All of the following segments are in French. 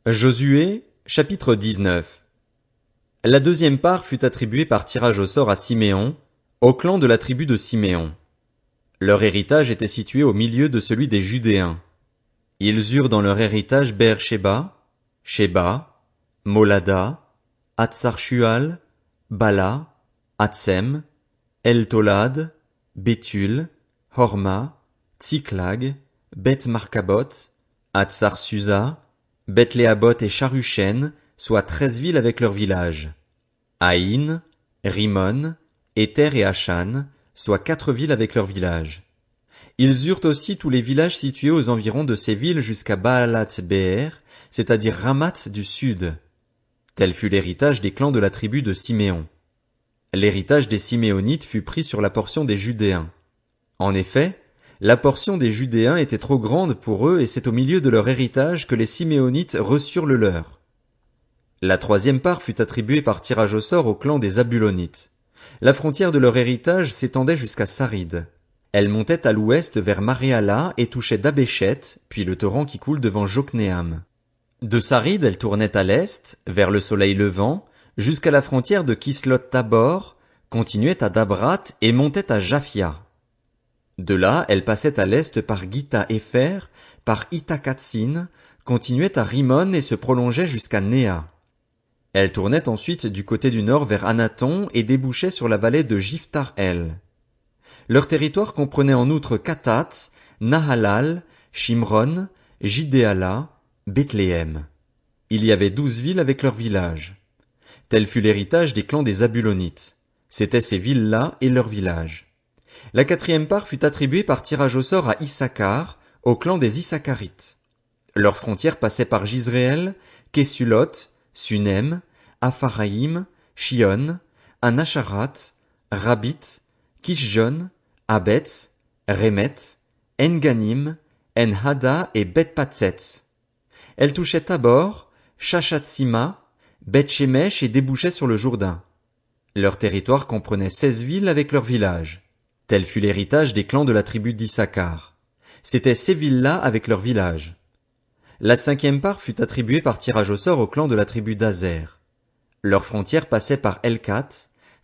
Josué, chapitre 19. La deuxième part fut attribuée par tirage au sort à Siméon, au clan de la tribu de Siméon. Leur héritage était situé au milieu de celui des Judéens. Ils eurent dans leur héritage Beer-Sheba, Sheba, Molada, Hatsar-Shual, Bala, Hatsem, El-Tolad, Béthul, Horma, Tsiklag, Beth-Markabot, Hatsar-Susa, Beth-Léabot et Charushen, soit 13 villes avec leurs villages. Haïn, Rimon, Éther et Achan, soit 4 villes avec leurs villages. Ils eurent aussi tous les villages situés aux environs de ces villes jusqu'à Baalat-Béer, c'est-à-dire Ramat du sud. Tel fut l'héritage des clans de la tribu de Siméon. L'héritage des Siméonites fut pris sur la portion des Judéens. En effet, la portion des Judéens était trop grande pour eux et c'est au milieu de leur héritage que les Siméonites reçurent le leur. La troisième part fut attribuée par tirage au sort au clan des Zabulonites. La frontière de leur héritage s'étendait jusqu'à Sarid. Elle montait à l'ouest vers Maréala et touchait Dabéchet, puis le torrent qui coule devant Joknéam. De Sarid, elle tournait à l'est, vers le soleil levant, jusqu'à la frontière de Kislot-Tabor, continuait à Dabrat et montait à Japhia. De là, elle passait à l'est par Githa-Épher, par Itakatsin, continuait à Rimon et se prolongeait jusqu'à Néa. Elle tournait ensuite du côté du nord vers Anaton et débouchait sur la vallée de Jiftar-El. Leur territoire comprenait en outre Katat, Nahalal, Shimron, Jidéala, Bethléem. Il y avait 12 villes avec leurs villages. Tel fut l'héritage des clans des Zabulonites. C'étaient ces villes-là et leurs villages. La quatrième part fut attribuée par tirage au sort à Issachar, au clan des Issacharites. Leurs frontières passaient par Jizréel, Kesulot, Sunem, Apharaïm, Shion, Anacharat, Rabit, Kishjon, Abetz, Rémet, Enganim, Enhada et Beth-Patsetz. Elle touchait Tabor, Chachatsima, Beth-Shemesh et débouchait sur le Jourdain. Leur territoire comprenait 16 villes avec leurs villages. Tel fut l'héritage des clans de la tribu d'Issachar. C'étaient ces villes-là avec leurs villages. La cinquième part fut attribuée par tirage au sort au clan de la tribu d'Azer. Leurs frontières passaient par Elkat,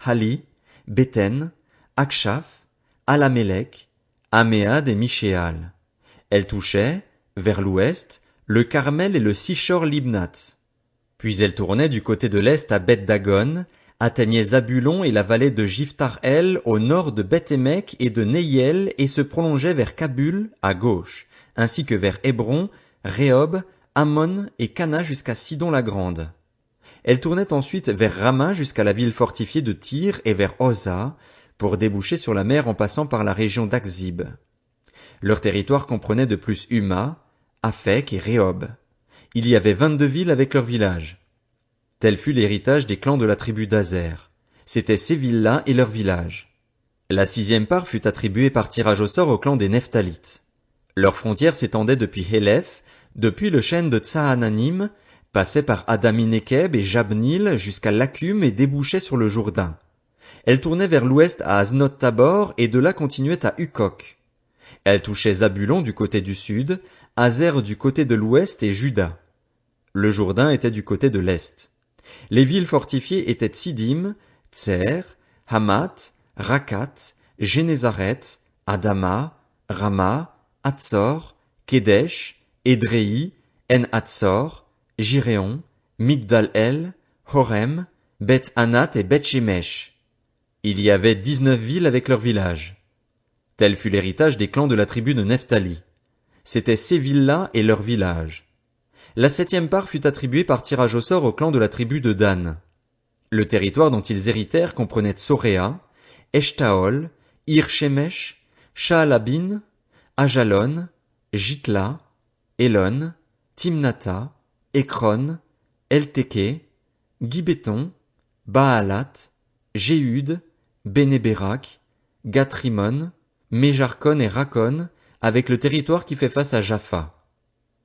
Hali, Béten, Akshaf, Alamélec, Améad et Michéal. Elle touchait, vers l'ouest, le Carmel et le Sichor Libnath. Puis elle tournait du côté de l'est à Beth-Dagon, atteignait Zabulon et la vallée de Jiftar-El au nord de Beth-Émec et de Neyel et se prolongeait vers Kabul, à gauche, ainsi que vers Hébron, Rehob, Ammon et Cana jusqu'à Sidon-la-Grande. Elle tournait ensuite vers Rama jusqu'à la ville fortifiée de Tyr et vers Oza, pour déboucher sur la mer en passant par la région d'Akzib. Leur territoire comprenait de plus Huma, Aphek et Rehob. Il y avait 22 villes avec leurs villages. Tel fut l'héritage des clans de la tribu d'Azer. C'étaient ces villes-là et leurs villages. La sixième part fut attribuée par tirage au sort au clan des Nephtalites. Leurs frontières s'étendaient depuis Hélef, depuis le chêne de Tsaananim, passaient par Adaminekeb et Jabnil jusqu'à Lakum et débouchaient sur le Jourdain. Elles tournaient vers l'ouest à Aznot-Tabor et de là continuaient à Hukok. Elles touchaient Zabulon du côté du sud, Azer du côté de l'ouest et Juda. Le Jourdain était du côté de l'est. Les villes fortifiées étaient Tsidim, Tser, Hamat, Rakat, Génézaret, Adama, Rama, Hatzor, Kedesh, Édréi, En-Hatzor, Jiréon, Migdal-El, Horem, Beth-Anat et Beth-Shemesh. Il y avait 19 villes avec leurs villages. Tel fut l'héritage des clans de la tribu de Nephtali. C'étaient ces villes-là et leurs villages. La septième part fut attribuée par tirage au sort au clan de la tribu de Dan. Le territoire dont ils héritèrent comprenait Tsoréa, Eshtaol, Ir-Shemesh, Shaalabin, Ajalon, Jitla, Elon, Timnata, Ekron, Elteke, Gibéton, Baalat, Jéhud, Bénéberak, Gathrimon, Méjarkon et Rakon, avec le territoire qui fait face à Jaffa.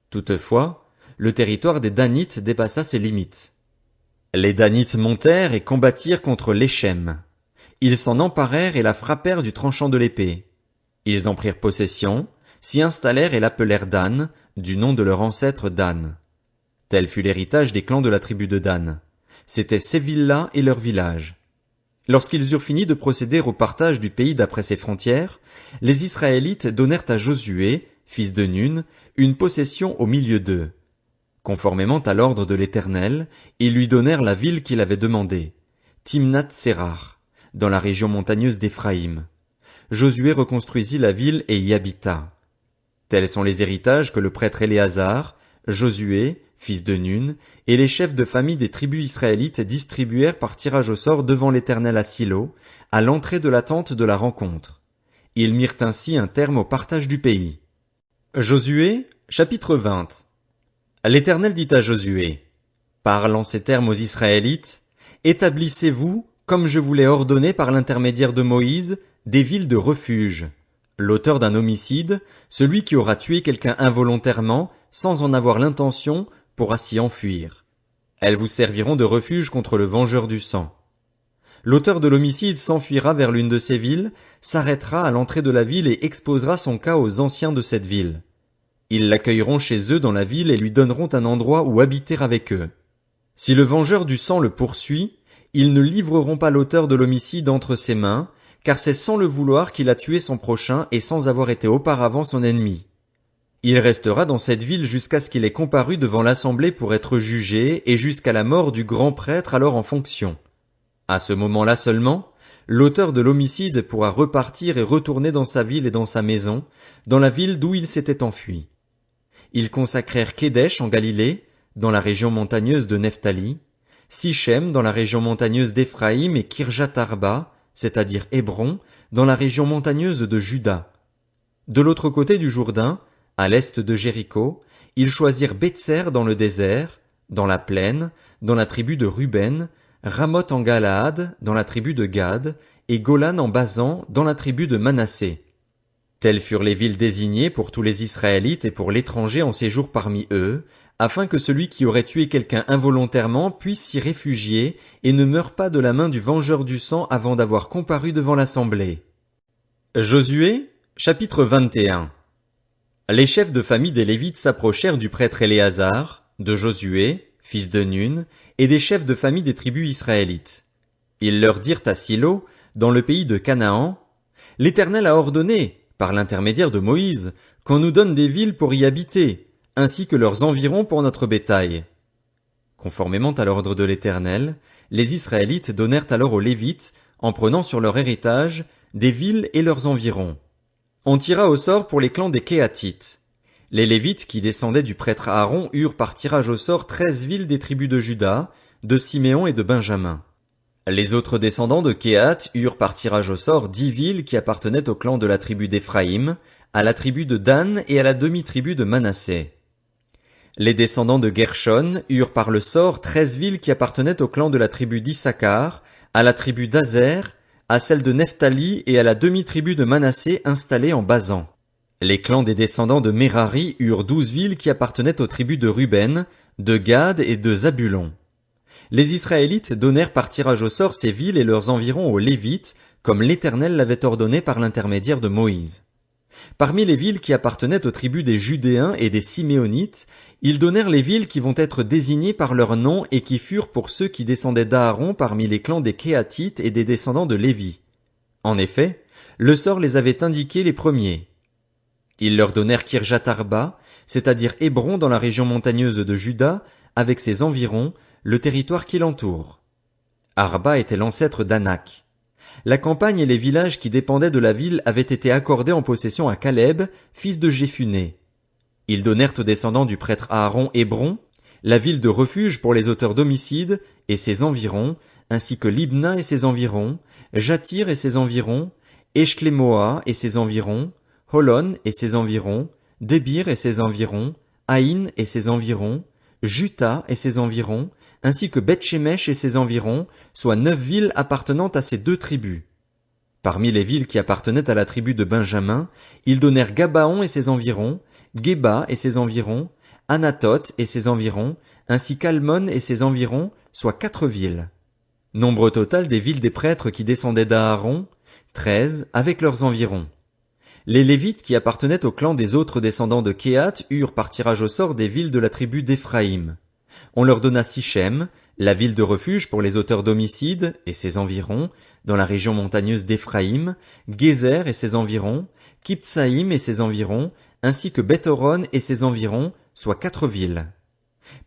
Toutefois, le territoire des Danites dépassa ses limites. Les Danites montèrent et combattirent contre l'Échem. Ils s'en emparèrent et la frappèrent du tranchant de l'épée. Ils en prirent possession, s'y installèrent et l'appelèrent Dan, du nom de leur ancêtre Dan. Tel fut l'héritage des clans de la tribu de Dan. C'étaient ces villes-là et leurs villages. Lorsqu'ils eurent fini de procéder au partage du pays d'après ses frontières, les Israélites donnèrent à Josué, fils de Nun, une possession au milieu d'eux. Conformément à l'ordre de l'Éternel, ils lui donnèrent la ville qu'il avait demandée, Timnath-Sérar, dans la région montagneuse d'Éphraïm. Josué reconstruisit la ville et y habita. Tels sont les héritages que le prêtre Éléazar, Josué, fils de Nun, et les chefs de famille des tribus israélites distribuèrent par tirage au sort devant l'Éternel à Silo, à l'entrée de la tente de la rencontre. Ils mirent ainsi un terme au partage du pays. Josué, chapitre 20. L'Éternel dit à Josué, parle en ces termes aux Israélites, établissez-vous, comme je vous l'ai ordonné par l'intermédiaire de Moïse, des villes de refuge. L'auteur d'un homicide, celui qui aura tué quelqu'un involontairement, sans en avoir l'intention, pourra s'y enfuir. Elles vous serviront de refuge contre le vengeur du sang. L'auteur de l'homicide s'enfuira vers l'une de ces villes, s'arrêtera à l'entrée de la ville et exposera son cas aux anciens de cette ville. Ils l'accueilleront chez eux dans la ville et lui donneront un endroit où habiter avec eux. Si le vengeur du sang le poursuit, ils ne livreront pas l'auteur de l'homicide entre ses mains, car c'est sans le vouloir qu'il a tué son prochain et sans avoir été auparavant son ennemi. Il restera dans cette ville jusqu'à ce qu'il ait comparu devant l'assemblée pour être jugé et jusqu'à la mort du grand prêtre alors en fonction. À ce moment-là seulement, l'auteur de l'homicide pourra repartir et retourner dans sa ville et dans sa maison, dans la ville d'où il s'était enfui. Ils consacrèrent Kédesh en Galilée, dans la région montagneuse de Nephtali, Sichem dans la région montagneuse d'Éphraïm et Kirjat-Arba, c'est-à-dire Hébron, dans la région montagneuse de Juda. De l'autre côté du Jourdain, à l'est de Jéricho, ils choisirent Bétser dans le désert, dans la plaine, dans la tribu de Ruben, Ramoth en Galaad, dans la tribu de Gad, et Golan en Basan, dans la tribu de Manassé. Telles furent les villes désignées pour tous les Israélites et pour l'étranger en séjour parmi eux, afin que celui qui aurait tué quelqu'un involontairement puisse s'y réfugier et ne meure pas de la main du vengeur du sang avant d'avoir comparu devant l'assemblée. Josué, chapitre 21. Les chefs de famille des Lévites s'approchèrent du prêtre Éléazar, de Josué, fils de Nun, et des chefs de famille des tribus israélites. Ils leur dirent à Silo, dans le pays de Canaan, « L'Éternel a ordonné, par l'intermédiaire de Moïse, qu'on nous donne des villes pour y habiter, ainsi que leurs environs pour notre bétail. » Conformément à l'ordre de l'Éternel, les Israélites donnèrent alors aux Lévites, en prenant sur leur héritage, des villes et leurs environs. On tira au sort pour les clans des Kéhatites. Les Lévites qui descendaient du prêtre Aaron eurent par tirage au sort 13 villes des tribus de Juda, de Siméon et de Benjamin. Les autres descendants de Kéhat eurent par tirage au sort 10 villes qui appartenaient au clan de la tribu d'Éphraïm, à la tribu de Dan et à la demi-tribu de Manassé. Les descendants de Gershon eurent par le sort 13 villes qui appartenaient au clan de la tribu d'Issachar, à la tribu d'Azer, à celle de Nephtali et à la demi-tribu de Manassé installée en Basan. Les clans des descendants de Merari eurent 12 villes qui appartenaient aux tribus de Ruben, de Gad et de Zabulon. Les Israélites donnèrent par tirage au sort ces villes et leurs environs aux Lévites, comme l'Éternel l'avait ordonné par l'intermédiaire de Moïse. Parmi les villes qui appartenaient aux tribus des Judéens et des Siméonites, ils donnèrent les villes qui vont être désignées par leur nom et qui furent pour ceux qui descendaient d'Aaron parmi les clans des Kéhatites et des descendants de Lévi. En effet, le sort les avait indiqués les premiers. Ils leur donnèrent Kirjat-Arba, c'est-à-dire Hébron dans la région montagneuse de Juda, avec ses environs, le territoire qui l'entoure. Arba était l'ancêtre d'Anak. La campagne et les villages qui dépendaient de la ville avaient été accordés en possession à Caleb, fils de Jéphuné. Ils donnèrent aux descendants du prêtre Aaron Hébron, la ville de refuge pour les auteurs d'homicides et ses environs, ainsi que Libna et ses environs, Jatir et ses environs, Eshclémoa et ses environs, Holon et ses environs, Débir et ses environs, Haïn et ses environs, Juta et ses environs, ainsi que Beth-Shemesh et ses environs, soit 9 villes appartenant à ces 2 tribus. Parmi les villes qui appartenaient à la tribu de Benjamin, ils donnèrent Gabaon et ses environs, Géba et ses environs, Anatoth et ses environs, ainsi qu'Almon et ses environs, soit 4 villes. Nombre total des villes des prêtres qui descendaient d'Aaron, 13 avec leurs environs. Les Lévites qui appartenaient au clan des autres descendants de Kéhat eurent par tirage au sort des villes de la tribu d'Éphraïm. On leur donna Sichem, la ville de refuge pour les auteurs d'homicides et ses environs, dans la région montagneuse d'Éphraïm, Gézer et ses environs, Kiptsaïm et ses environs, ainsi que Beth-Horon et ses environs, soit 4 villes.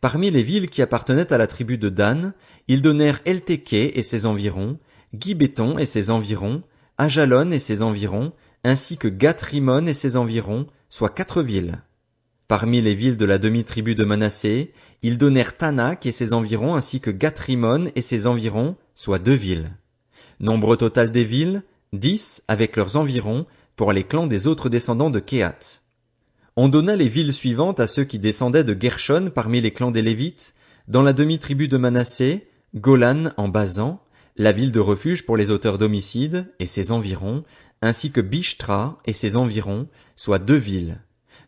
Parmi les villes qui appartenaient à la tribu de Dan, ils donnèrent Eltéké et ses environs, Gibéton et ses environs, Ajalon et ses environs, ainsi que Gath-Rimon et ses environs, soit 4 villes. Parmi les villes de la demi-tribu de Manassé, ils donnèrent Tanak et ses environs ainsi que Gath-Rimon et ses environs, soit 2 villes. Nombre total des villes, 10 avec leurs environs, pour les clans des autres descendants de Kehath. On donna les villes suivantes à ceux qui descendaient de Gershon parmi les clans des Lévites, dans la demi-tribu de Manassé, Golan en Basan, la ville de refuge pour les auteurs d'homicides et ses environs, ainsi que Bishtra et ses environs, soit 2 villes.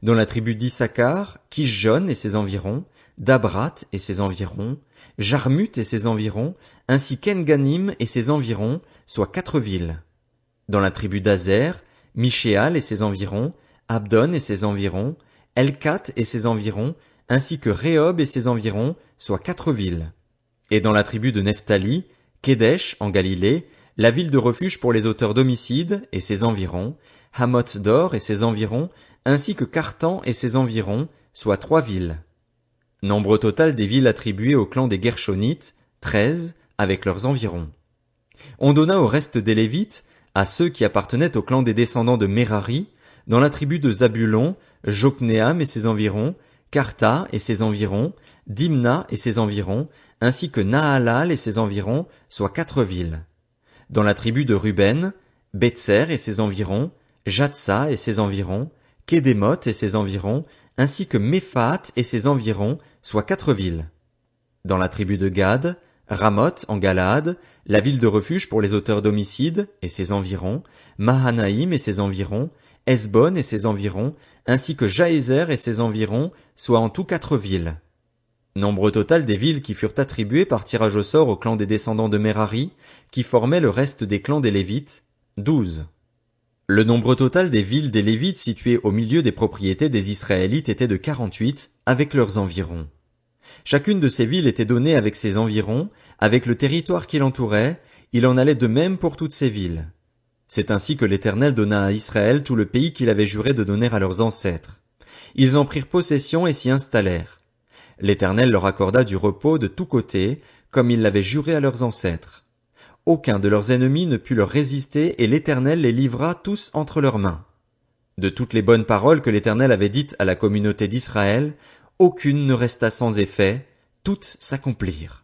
Dans la tribu d'Issachar, Kishjon et ses environs, Dabrat et ses environs, Jarmut et ses environs, ainsi qu'Enganim et ses environs, soit 4 villes. Dans la tribu d'Azer, Mishéal et ses environs, Abdon et ses environs, Elkat et ses environs, ainsi que Rehob et ses environs, soit 4 villes. Et dans la tribu de Nephtali, Kédesh en Galilée, la ville de refuge pour les auteurs d'homicides et ses environs, Hamoth Dor et ses environs, ainsi que Cartan et ses environs, soit 3 villes. Nombre total des villes attribuées au clan des Gershonites, 13, avec leurs environs. On donna au reste des Lévites, à ceux qui appartenaient au clan des descendants de Merari, dans la tribu de Zabulon, Jokneam et ses environs, Karta et ses environs, Dimna et ses environs, ainsi que Nahalal et ses environs, soit 4 villes. Dans la tribu de Ruben, Betser et ses environs, Jatsa et ses environs, Kédémoth et ses environs, ainsi que Méphaat et ses environs, soit 4 villes. Dans la tribu de Gad, Ramoth en Galaad, la ville de refuge pour les auteurs d'homicides et ses environs, Mahanaïm et ses environs, Esbon et ses environs, ainsi que Jaézer et ses environs, soit en tout 4 villes. Nombre total des villes qui furent attribuées par tirage au sort au clan des descendants de Merari, qui formaient le reste des clans des Lévites, 12. Le nombre total des villes des Lévites situées au milieu des propriétés des Israélites était de 48, avec leurs environs. Chacune de ces villes était donnée avec ses environs, avec le territoire qui l'entourait, il en allait de même pour toutes ces villes. C'est ainsi que l'Éternel donna à Israël tout le pays qu'il avait juré de donner à leurs ancêtres. Ils en prirent possession et s'y installèrent. L'Éternel leur accorda du repos de tous côtés, comme il l'avait juré à leurs ancêtres. Aucun de leurs ennemis ne put leur résister et l'Éternel les livra tous entre leurs mains. De toutes les bonnes paroles que l'Éternel avait dites à la communauté d'Israël, aucune ne resta sans effet, toutes s'accomplirent.